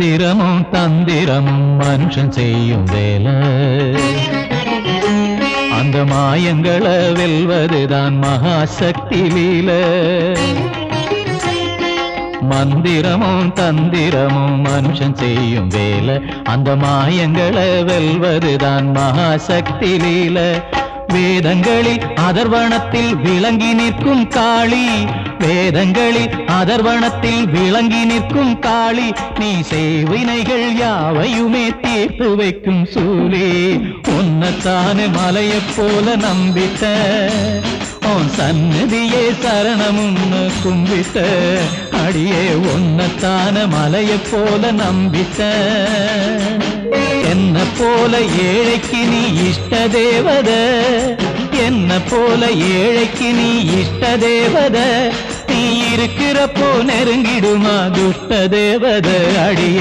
மந்திரமும் தந்திரமும் மனுஷன் செய்யும் வேலை அந்த மாயங்களை வெல்வதுதான் மகாசக்தி லீல மந்திரமும் தந்திரமும் மனுஷன் செய்யும் வேலை அந்த மாயங்களை வெல்வதுதான் மகாசக்தி லீல வேதங்களில் அதர்வனத்தில் விளங்கி நிற்கும் காளி வேதங்களில் அதர்வனத்தில் விளங்கி நிற்கும் காளி நீ செய்வினைகள் யாவையுமே தீர்த்து வைக்கும் சூலே உன்னத்தான மலையைப் போல நம்பிட்ட உன் சன்னதியே சரணமுன்னு கும்பிட்ட அடியே உன்னத்தான மலையைப் போல நம்பிட்ட என்ன போல ஏழைக்கு நீ இஷ்ட தேவத என்ன போல ஏழைக்கு நீ இஷ்ட தேவத நீ இருக்கிறப்போ நெருங்கிடுமா துஷ்ட தேவத அடியே